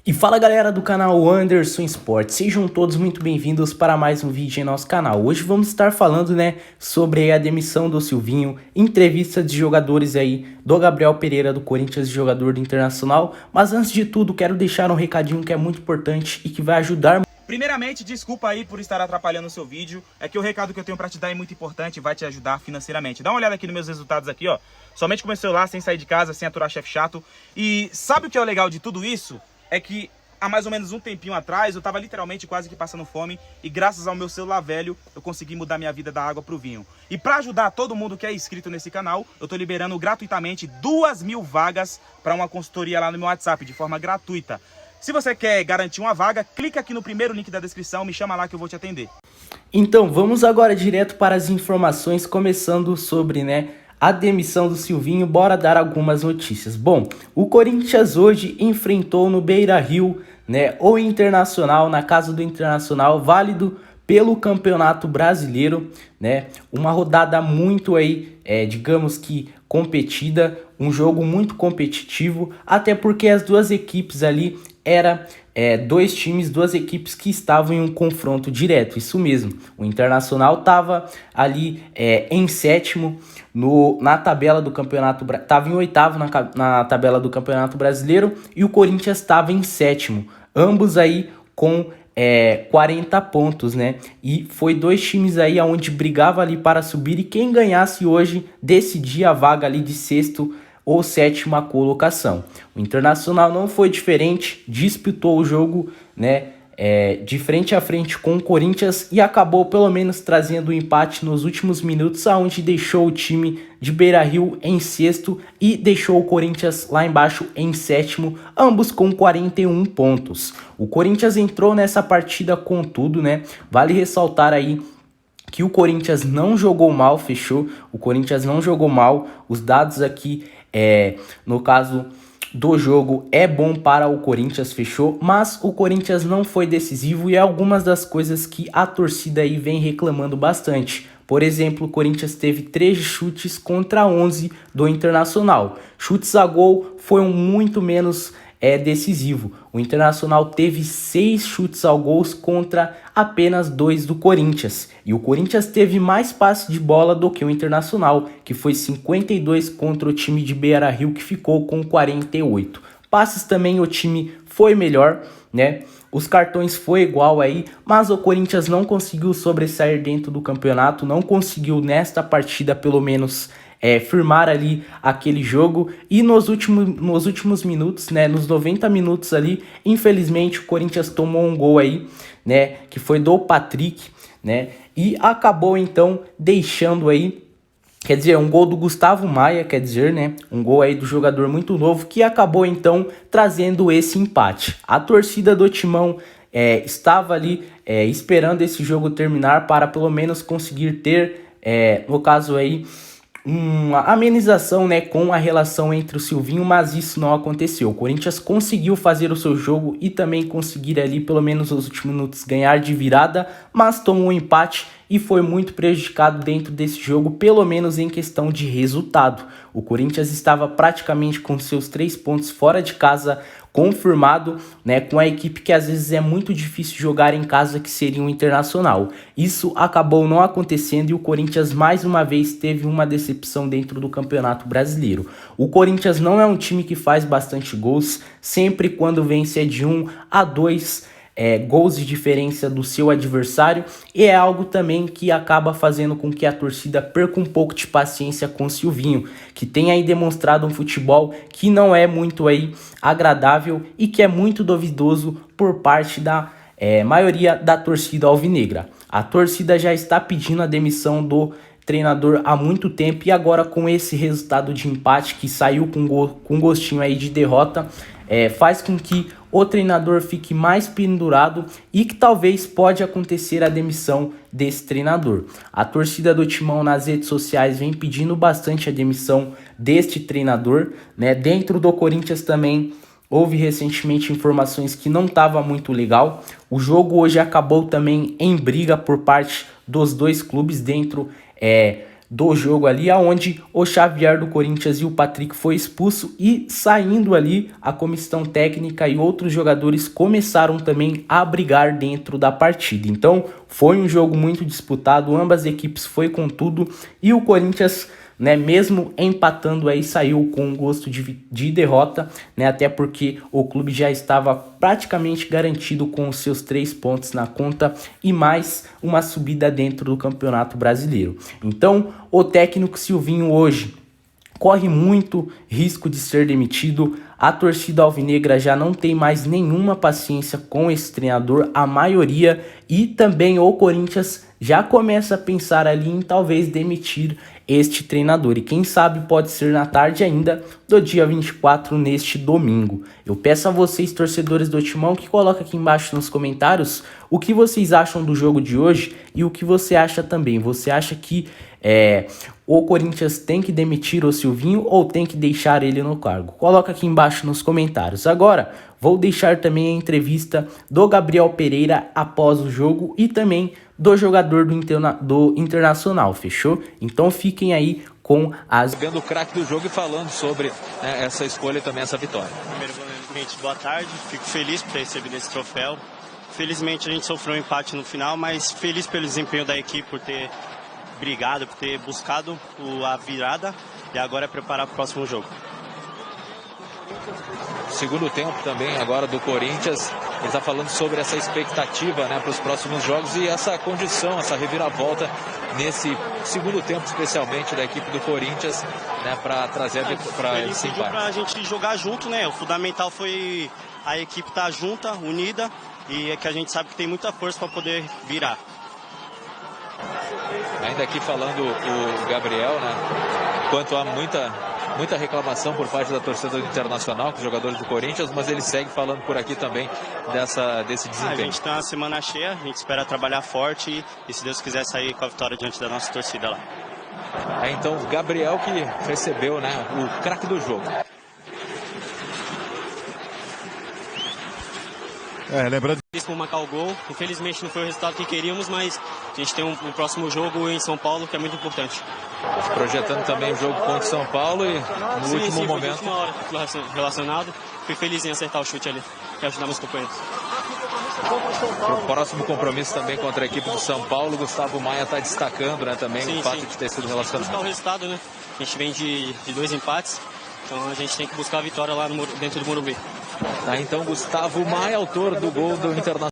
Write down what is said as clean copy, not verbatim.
E fala galera do canal Anderson Sports, sejam todos muito bem-vindos para mais um vídeo em nosso canal. Hoje vamos estar falando, sobre a demissão do Silvinho, entrevista de jogadores aí do Gabriel Pereira do Corinthians, jogador do Internacional. Mas antes de tudo, quero deixar um recadinho que é muito importante e que vai ajudar. Primeiramente, desculpa aí por estar atrapalhando o seu vídeo, é que o recado que eu tenho pra te dar é muito importante e vai te ajudar financeiramente. Dá uma olhada aqui nos meus resultados aqui, ó, somente com meu celular, sem sair de casa, sem aturar chefe chato. E sabe o que é o legal de tudo isso? É que há mais ou menos um tempinho atrás eu tava literalmente quase que passando fome e graças ao meu celular velho eu consegui mudar minha vida da água pro vinho. E pra ajudar todo mundo que é inscrito nesse canal, eu tô liberando gratuitamente 2.000 vagas pra uma consultoria lá no meu WhatsApp, de forma gratuita. Se você quer garantir uma vaga, clica aqui no primeiro link da descrição, me chama lá que eu vou te atender. Então, vamos agora direto para as informações, começando sobre, a demissão do Silvinho. Bora dar algumas notícias. Bom, o Corinthians hoje enfrentou no Beira-Rio, o Internacional, na casa do Internacional, válido pelo Campeonato Brasileiro, uma rodada muito aí, digamos que competida, um jogo muito competitivo, até porque as duas equipes ali duas equipes que estavam em um confronto direto, isso mesmo. O Internacional estava ali em sétimo na tabela do campeonato, estava em oitavo na tabela do Campeonato Brasileiro e o Corinthians estava em sétimo, ambos aí com 40 pontos, E foi dois times aí onde brigava ali para subir e quem ganhasse hoje decidia a vaga ali de sexto ou sétima colocação. O Internacional não foi diferente, disputou o jogo, de frente a frente com o Corinthians e acabou pelo menos trazendo o empate nos últimos minutos, aonde deixou o time de Beira-Rio em sexto e deixou o Corinthians lá embaixo em sétimo, ambos com 41 pontos. O Corinthians entrou nessa partida com tudo, Vale ressaltar aí que o Corinthians não jogou mal, fechou? O Corinthians não jogou mal, os dados aqui, no caso do jogo, é bom para o Corinthians, fechou? Mas o Corinthians não foi decisivo e é algumas das coisas que a torcida aí vem reclamando bastante. Por exemplo, o Corinthians teve 13 chutes contra 11 do Internacional. Chutes a gol foi muito menos decisivo. O Internacional teve 6 chutes ao gol contra apenas 2 do Corinthians. E o Corinthians teve mais passe de bola do que o Internacional, que foi 52 contra o time de Beira-Rio, que ficou com 48. Passes também o time foi melhor, Os cartões foi igual aí, mas o Corinthians não conseguiu sobressair dentro do campeonato, não conseguiu nesta partida pelo menos firmar ali aquele jogo e nos últimos minutos, nos 90 minutos ali, infelizmente o Corinthians tomou um gol aí, que foi do Patrick, e acabou então deixando aí, quer dizer, um gol do Gustavo Maia, um gol aí do jogador muito novo que acabou então trazendo esse empate. A torcida do Timão estava ali esperando esse jogo terminar para pelo menos conseguir ter, no caso aí, uma amenização com a relação entre o Silvinho, mas isso não aconteceu. O Corinthians conseguiu fazer o seu jogo e também conseguir ali pelo menos nos últimos minutos ganhar de virada, mas tomou um empate e foi muito prejudicado dentro desse jogo, pelo menos em questão de resultado. O Corinthians estava praticamente com seus 3 pontos fora de casa confirmado, com a equipe que às vezes é muito difícil jogar em casa, que seria o Internacional. Isso acabou não acontecendo e o Corinthians mais uma vez teve uma decepção dentro do Campeonato Brasileiro. O Corinthians não é um time que faz bastante gols, sempre quando vence é de 1 a 2 gols de diferença do seu adversário, e é algo também que acaba fazendo com que a torcida perca um pouco de paciência com o Silvinho, que tem aí demonstrado um futebol que não é muito aí agradável e que é muito duvidoso por parte da maioria da torcida alvinegra. A torcida já está pedindo a demissão do treinador há muito tempo e agora com esse resultado de empate que saiu com gostinho aí de derrota, faz com que o treinador fique mais pendurado e que talvez pode acontecer a demissão desse treinador. A torcida do Timão nas redes sociais vem pedindo bastante a demissão deste treinador, Dentro do Corinthians também houve recentemente informações que não estava muito legal. O jogo hoje acabou também em briga por parte dos dois clubes dentro do jogo ali, aonde o Xavier do Corinthians e o Patrick foi expulso, e saindo ali a comissão técnica e outros jogadores começaram também a brigar dentro da partida. Então foi um jogo muito disputado, ambas as equipes foi com tudo, e o Corinthians, né, mesmo empatando aí, saiu com gosto de derrota, né, até porque o clube já estava praticamente garantido com os seus 3 pontos na conta e mais uma subida dentro do Campeonato Brasileiro. Então o técnico Silvinho hoje corre muito risco de ser demitido. A torcida alvinegra já não tem mais nenhuma paciência com esse treinador, a maioria, e também o Corinthians já começa a pensar ali em talvez demitir este treinador, e quem sabe pode ser na tarde ainda do dia 24, neste domingo. Eu peço a vocês, torcedores do Timão, que coloquem aqui embaixo nos comentários o que vocês acham do jogo de hoje e o que você acha também. Você acha que o Corinthians tem que demitir o Silvinho ou tem que deixar ele no cargo? Coloca aqui embaixo nos comentários. Agora vou deixar também a entrevista do Gabriel Pereira após o jogo e também do jogador do Internacional, fechou? Então fiquem aí com as... Vendo o craque do jogo e falando sobre, né, essa escolha e também essa vitória. Primeiramente, boa tarde, fico feliz por ter recebido esse troféu. Felizmente a gente sofreu um empate no final, mas feliz pelo desempenho da equipe, por ter brigado, por ter buscado a virada e agora é preparar para o próximo jogo. Segundo tempo também agora do Corinthians, ele está falando sobre essa expectativa, né, para os próximos jogos e essa condição, essa reviravolta nesse segundo tempo, especialmente da equipe do Corinthians, né, para trazer para esse empate. Para a gente jogar junto, né? O fundamental foi a equipe estar junta, unida, e é que a gente sabe que tem muita força para poder virar. Ainda aqui falando o Gabriel, né, quanto a muita reclamação por parte da torcida do Internacional, com os jogadores do Corinthians, mas ele segue falando por aqui também desse desempenho. A gente está uma semana cheia, a gente espera trabalhar forte e se Deus quiser sair com a vitória diante da nossa torcida lá. Então o Gabriel que recebeu, né, o craque do jogo. Lembrando por marcar o gol, infelizmente não foi o resultado que queríamos, mas a gente tem um próximo jogo em São Paulo que é muito importante. Projetando também o jogo contra São Paulo e no último momento. Última hora relacionado, fui feliz em acertar o chute ali e ajudar meus companheiros. Para o próximo compromisso também contra a equipe do São Paulo, Gustavo Maia está destacando, né, também o fato de ter sido relacionado. Buscar o resultado, né? A gente vem de 2 empates, então a gente tem que buscar a vitória lá dentro do Morumbi. Tá, então Gustavo Maia, autor do gol do Internacional.